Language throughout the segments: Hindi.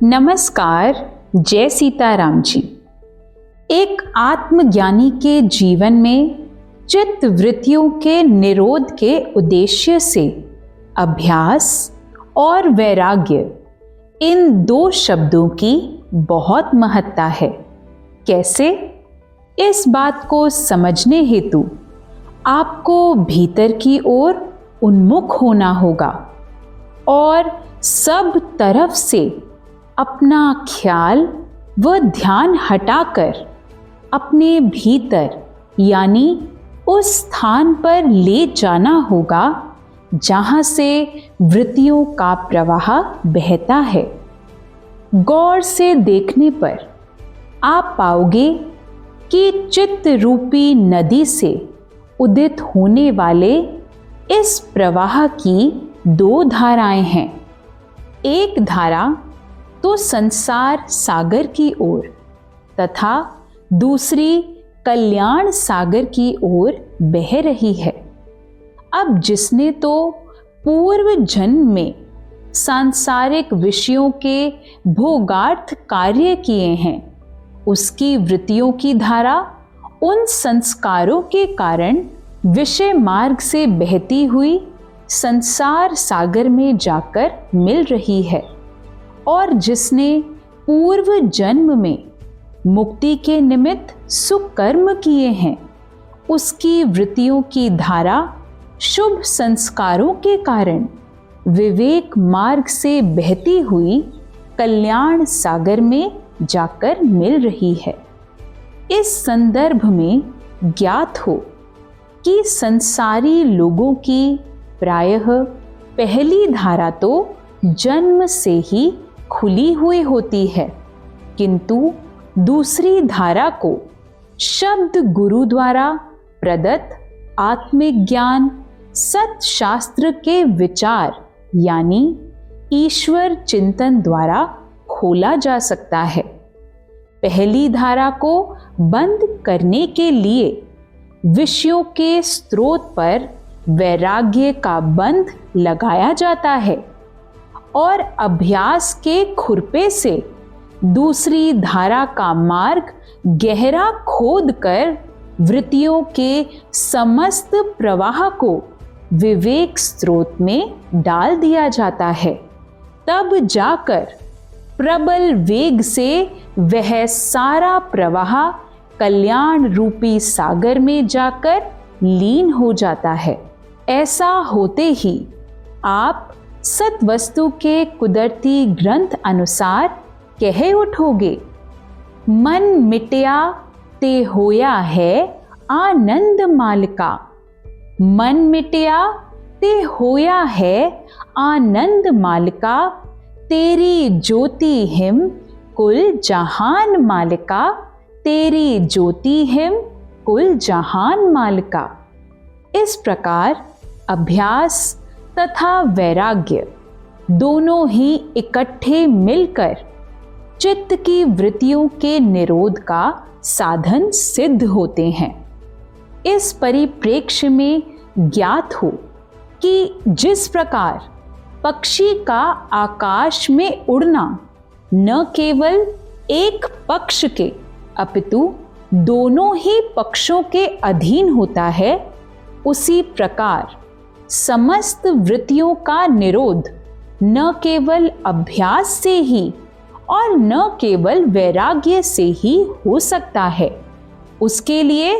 नमस्कार, जय सीताराम जी। एक आत्मज्ञानी के जीवन में चित्त वृत्तियों के निरोध के उद्देश्य से अभ्यास और वैराग्य, इन दो शब्दों की बहुत महत्ता है। कैसे? इस बात को समझने हेतु आपको भीतर की ओर उन्मुख होना होगा और सब तरफ से अपना ख्याल व ध्यान हटाकर अपने भीतर यानी उस स्थान पर ले जाना होगा जहाँ से वृत्तियों का प्रवाह बहता है। गौर से देखने पर आप पाओगे कि चित्त रूपी नदी से उदित होने वाले इस प्रवाह की दो धाराएं हैं। एक धारा तो संसार सागर की ओर तथा दूसरी कल्याण सागर की ओर बह रही है। अब जिसने तो पूर्व जन्म में सांसारिक विषयों के भोगार्थ कार्य किए हैं, उसकी वृत्तियों की धारा उन संस्कारों के कारण विषय मार्ग से बहती हुई संसार सागर में जाकर मिल रही है। और जिसने पूर्व जन्म में मुक्ति के निमित्त सुकर्म किए हैं, उसकी वृत्तियों की धारा शुभ संस्कारों के कारण विवेक मार्ग से बहती हुई कल्याण सागर में जाकर मिल रही है। इस संदर्भ में ज्ञात हो कि संसारी लोगों की प्रायः पहली धारा तो जन्म से ही खुली हुई होती है, किंतु दूसरी धारा को शब्द गुरु द्वारा प्रदत्त आत्मिक ज्ञान सत्शास्त्र के विचार यानी ईश्वर चिंतन द्वारा खोला जा सकता है। पहली धारा को बंद करने के लिए विषयों के स्रोत पर वैराग्य का बंध लगाया जाता है और अभ्यास के खुरपे से दूसरी धारा का मार्ग गहरा खोद कर वृत्तियों के समस्त प्रवाह को विवेक स्रोत में डाल दिया जाता है। तब जाकर प्रबल वेग से वह सारा प्रवाह कल्याण रूपी सागर में जाकर लीन हो जाता है। ऐसा होते ही आप सत्वस्तु के कुदरती ग्रंथ अनुसार कह उठोगे, मन मिटया ते होया है आनंद मालिका। मन मिटया ते होया है आनंद मालिका, तेरी ज्योति हिम कुल जहान मालिका। तेरी ज्योति हिम कुल जहान मालिका। इस प्रकार अभ्यास तथा वैराग्य दोनों ही इकट्ठे मिलकर चित्त की वृत्तियों के निरोध का साधन सिद्ध होते हैं। इस परिप्रेक्ष्य में ज्ञात हो कि जिस प्रकार पक्षी का आकाश में उड़ना न केवल एक पक्ष के अपितु दोनों ही पक्षों के अधीन होता है, उसी प्रकार समस्त वृत्तियों का निरोध न केवल अभ्यास से ही और न केवल वैराग्य से ही हो सकता है। उसके लिए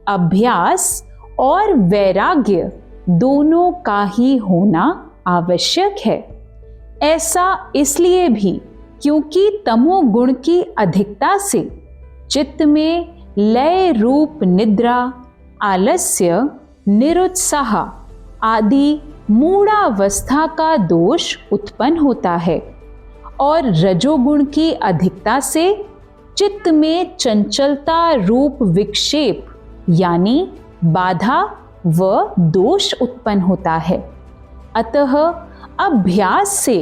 अभ्यास और वैराग्य दोनों का ही होना आवश्यक है। ऐसा इसलिए भी क्योंकि तमोगुण की अधिकता से चित्त में लय रूप निद्रा, आलस्य, निरुत्साह आदि मूढ़ावस्था का दोष उत्पन्न होता है और रजोगुण की अधिकता से चित्त में चंचलता रूप विक्षेप यानी बाधा व दोष उत्पन्न होता है। अतः अभ्यास से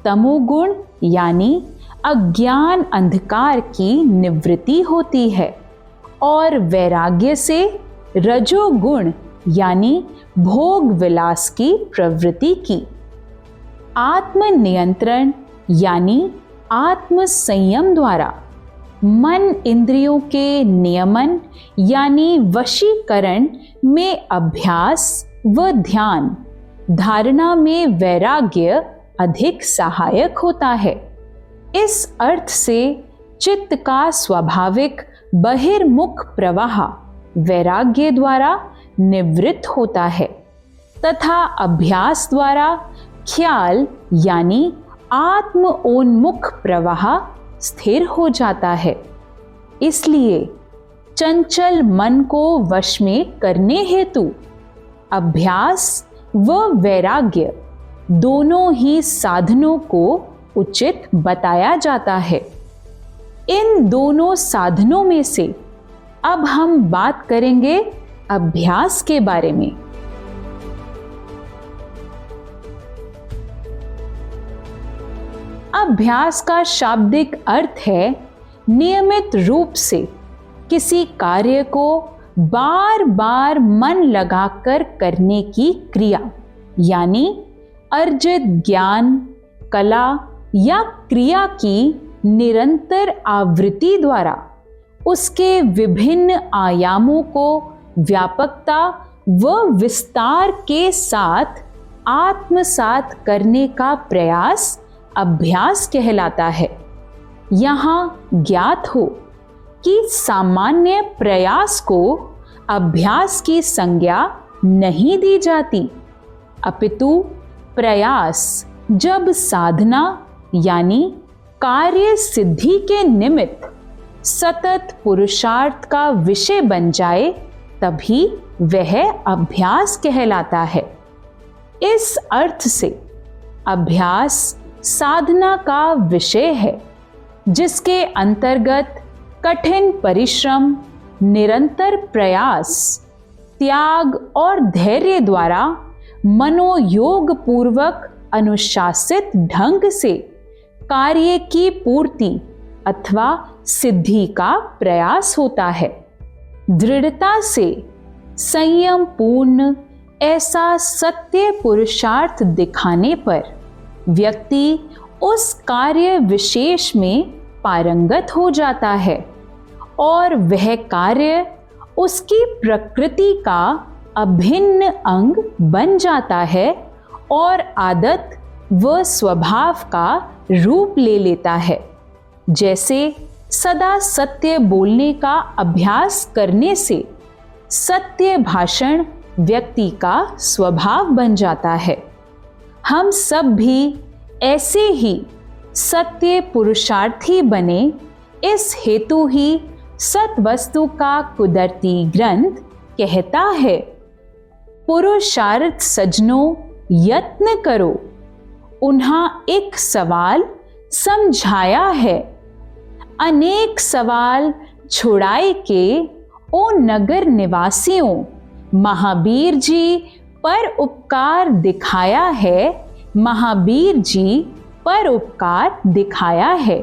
तमोगुण यानी अज्ञान अंधकार की निवृत्ति होती है और वैराग्य से रजोगुण यानी भोग विलास की प्रवृत्ति की। आत्म नियंत्रण यानी आत्म संयम द्वारा मन इंद्रियों के नियमन यानी वशीकरण में अभ्यास व ध्यान धारणा में वैराग्य अधिक सहायक होता है। इस अर्थ से चित्त का स्वाभाविक बहिर्मुख प्रवाह वैराग्य द्वारा निवृत्त होता है तथा अभ्यास द्वारा ख्याल यानी आत्मोन्मुख प्रवाह स्थिर हो जाता है। इसलिए चंचल मन को वश में करने हेतु अभ्यास व वैराग्य दोनों ही साधनों को उचित बताया जाता है। इन दोनों साधनों में से अब हम बात करेंगे अभ्यास के बारे में। अभ्यास का शाब्दिक अर्थ है नियमित रूप से किसी कार्य को बार बार मन लगाकर करने की क्रिया, यानी अर्जित ज्ञान, कला या क्रिया की निरंतर आवृत्ति द्वारा उसके विभिन्न आयामों को व्यापकता व विस्तार के साथ आत्मसात करने का प्रयास अभ्यास कहलाता है। यहाँ ज्ञात हो कि सामान्य प्रयास को अभ्यास की संज्ञा नहीं दी जाती, अपितु प्रयास जब साधना यानी कार्य सिद्धि के निमित्त सतत पुरुषार्थ का विषय बन जाए तभी वह अभ्यास कहलाता है। इस अर्थ से अभ्यास साधना का विषय है जिसके अंतर्गत कठिन परिश्रम, निरंतर प्रयास, त्याग और धैर्य द्वारा मनोयोग पूर्वक अनुशासित ढंग से कार्य की पूर्ति अथवा सिद्धि का प्रयास होता है। दृढ़ता से संयम पूर्ण ऐसा सत्य पुरुषार्थ दिखाने पर व्यक्ति उस कार्य विशेष में पारंगत हो जाता है और वह कार्य उसकी प्रकृति का अभिन्न अंग बन जाता है और आदत व स्वभाव का रूप ले लेता है। जैसे सदा सत्य बोलने का अभ्यास करने से सत्य भाषण व्यक्ति का स्वभाव बन जाता है। हम सब भी ऐसे ही सत्य पुरुषार्थी बने, इस हेतु ही सत्वस्तु का कुदरती ग्रंथ कहता है, पुरुषार्थ सजनों यत्न करो, उन्हा एक सवाल समझाया है, अनेक सवाल छुड़ाए के ओ नगर निवासियों, महावीर जी पर उपकार दिखाया है, महावीर जी पर उपकार दिखाया है।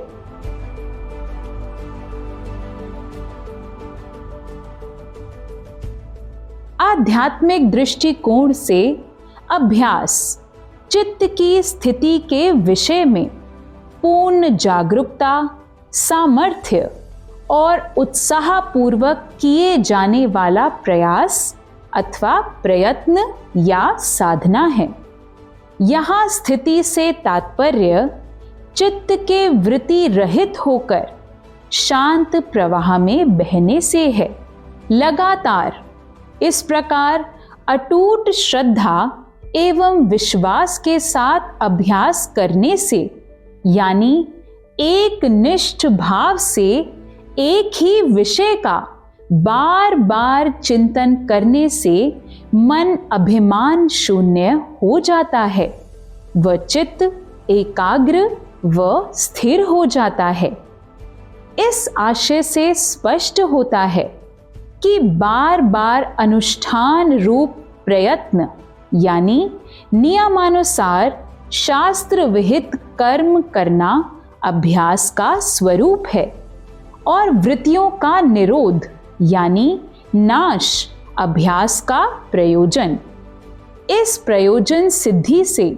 आध्यात्मिक दृष्टिकोण से अभ्यास चित्त की स्थिति के विषय में पूर्ण जागरूकता, सामर्थ्य और उत्साहपूर्वक किए जाने वाला प्रयास अथवा प्रयत्न या साधना है। यहाँ स्थिति से तात्पर्य चित्त के वृत्ति रहित होकर शांत प्रवाह में बहने से है। लगातार इस प्रकार अटूट श्रद्धा एवं विश्वास के साथ अभ्यास करने से, यानी एक निष्ठ भाव से एक ही विषय का बार बार चिंतन करने से मन अभिमान शून्य हो जाता है व चित्त एकाग्र व स्थिर हो जाता है। इस आशय से स्पष्ट होता है कि बार बार अनुष्ठान रूप प्रयत्न यानी नियमानुसार शास्त्र विहित कर्म करना अभ्यास का स्वरूप है और वृत्तियों का निरोध यानी नाश अभ्यास का प्रयोजन। इस प्रयोजन सिद्धि से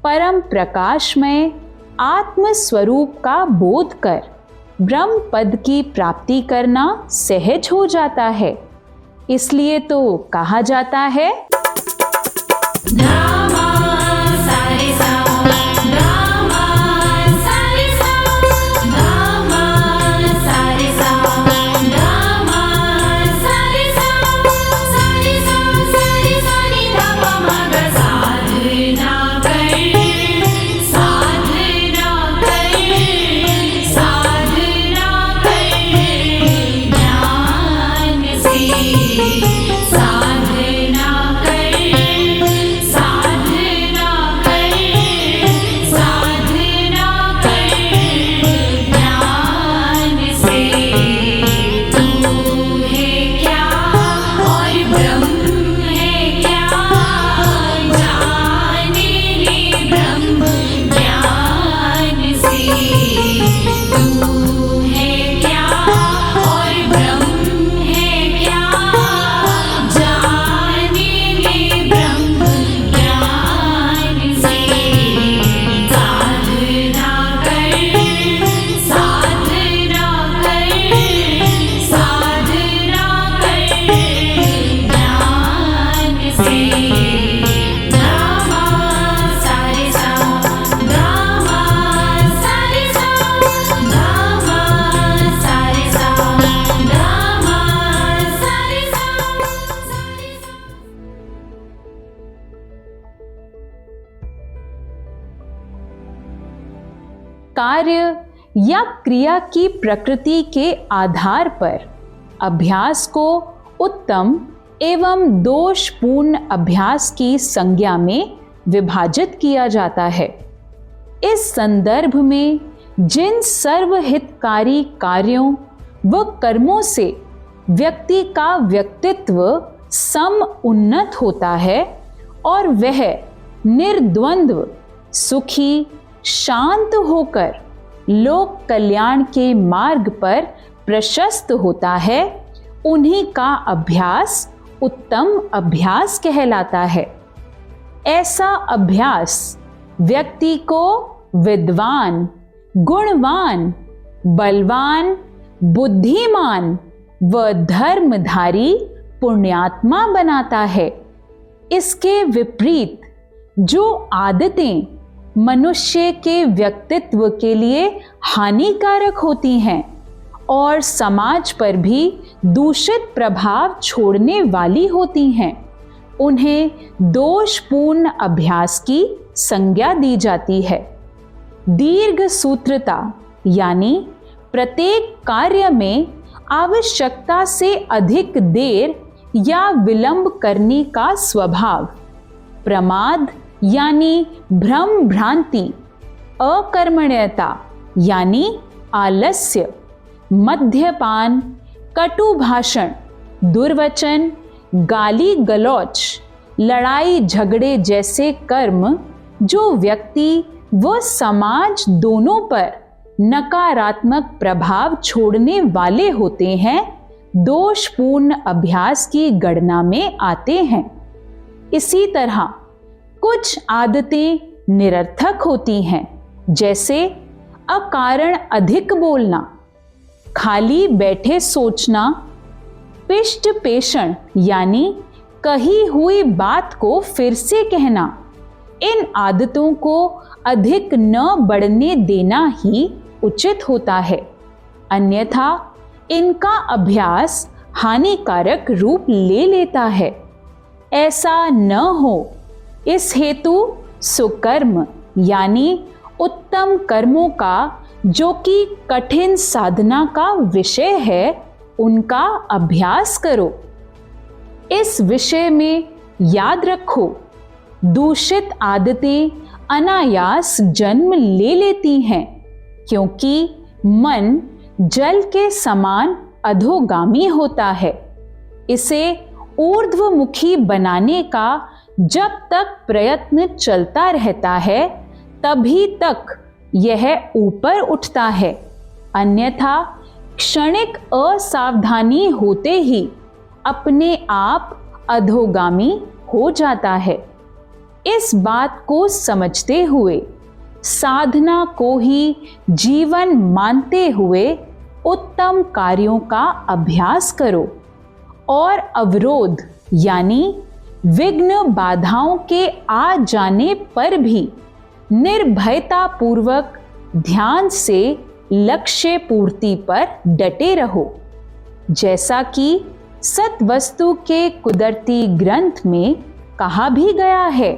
परम प्रकाशमय आत्म स्वरूप का बोध कर ब्रह्म पद की प्राप्ति करना सहज हो जाता है। इसलिए तो कहा जाता है कार्य या क्रिया की प्रकृति के आधार पर अभ्यास को उत्तम एवं दोषपूर्ण अभ्यास की संज्ञा में विभाजित किया जाता है। इस संदर्भ में जिन सर्वहितकारी कार्यों व कर्मों से व्यक्ति का व्यक्तित्व सम उन्नत होता है और वह निर्द्वंद्व सुखी शांत होकर लोक कल्याण के मार्ग पर प्रशस्त होता है, उन्हीं का अभ्यास उत्तम अभ्यास कहलाता है। ऐसा अभ्यास व्यक्ति को विद्वान, गुणवान, बलवान, बुद्धिमान व धर्मधारी पुण्यात्मा बनाता है। इसके विपरीत जो आदतें मनुष्य के व्यक्तित्व के लिए हानिकारक होती हैं और समाज पर भी दूषित प्रभाव छोड़ने वाली होती हैं, उन्हें दोषपूर्ण अभ्यास की संज्ञा दी जाती है। दीर्घ सूत्रता यानी प्रत्येक कार्य में आवश्यकता से अधिक देर या विलंब करने का स्वभाव, प्रमाद यानी भ्रम भ्रांति, अकर्मण्यता यानी आलस्य, मद्यपान, कटु भाषण, दुर्वचन, गाली गलौच, लड़ाई झगड़े जैसे कर्म जो व्यक्ति व समाज दोनों पर नकारात्मक प्रभाव छोड़ने वाले होते हैं, दोषपूर्ण अभ्यास की गणना में आते हैं। इसी तरह कुछ आदतें निरर्थक होती हैं, जैसे अकारण अधिक बोलना, खाली बैठे सोचना, पिष्ट पेषण यानी कही हुई बात को फिर से कहना। इन आदतों को अधिक न बढ़ने देना ही उचित होता है, अन्यथा इनका अभ्यास हानिकारक रूप ले लेता है। ऐसा न हो, इस हेतु सुकर्म यानी उत्तम कर्मों का, जो कि कठिन साधना का विषय है, उनका अभ्यास करो। इस विषय में याद रखो, दूषित आदतें अनायास जन्म ले लेती हैं, क्योंकि मन जल के समान अधोगामी होता है। इसे ऊर्ध्वमुखी बनाने का जब तक प्रयत्न चलता रहता है तभी तक यह ऊपर उठता है, अन्यथा क्षणिक असावधानी होते ही अपने आप अधोगामी हो जाता है। इस बात को समझते हुए साधना को ही जीवन मानते हुए उत्तम कार्यों का अभ्यास करो और अवरोध यानी विघ्न बाधाओं के आ जाने पर भी निर्भयता पूर्वक ध्यान से लक्ष्य पूर्ति पर डटे रहो। जैसा कि सत्वस्तु के कुदरती ग्रंथ में कहा भी गया है।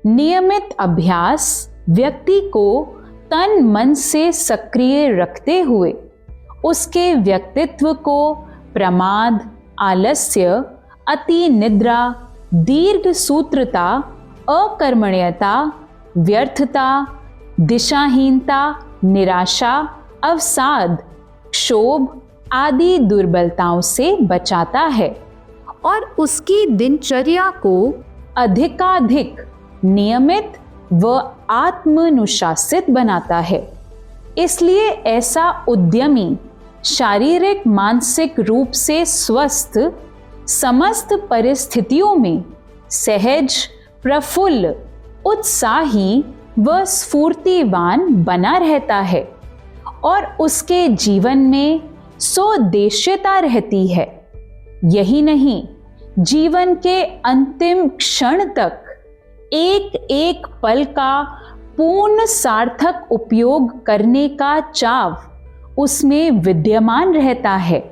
नियमित अभ्यास व्यक्ति को तन मन से सक्रिय रखते हुए उसके व्यक्तित्व को प्रमाद, आलस्य, अति निद्रा, दीर्घ सूत्रता, अकर्मण्यता, व्यर्थता, दिशाहीनता, निराशा, अवसाद, क्षोभ आदि दुर्बलताओं से बचाता है और उसकी दिनचर्या को अधिकाधिक नियमित व आत्मानुशासित बनाता है। इसलिए ऐसा उद्यमी शारीरिक मानसिक रूप से स्वस्थ, समस्त परिस्थितियों में सहज, प्रफुल्ल, उत्साही व स्फूर्तिवान बना रहता है और उसके जीवन में सोद्देश्यता रहती है। यही नहीं, जीवन के अंतिम क्षण तक एक एक पल का पूर्ण सार्थक उपयोग करने का चाव उसमें विद्यमान रहता है।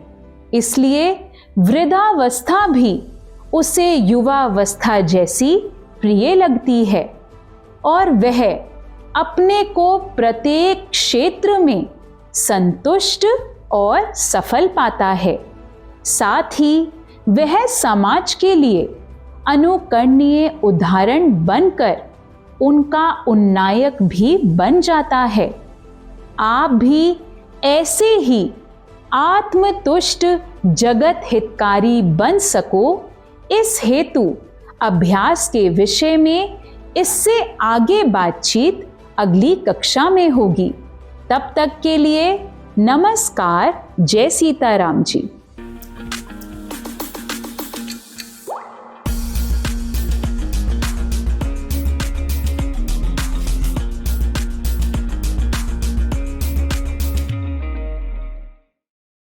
इसलिए वृद्धावस्था भी उसे युवावस्था जैसी प्रिय लगती है और वह अपने को प्रत्येक क्षेत्र में संतुष्ट और सफल पाता है। साथ ही वह समाज के लिए अनुकरणीय उदाहरण बनकर उनका उन्नायक भी बन जाता है। आप भी ऐसे ही आत्मतुष्ट जगत हितकारी बन सको, इस हेतु अभ्यास के विषय में इससे आगे बातचीत अगली कक्षा में होगी। तब तक के लिए नमस्कार। जय सीताराम जी।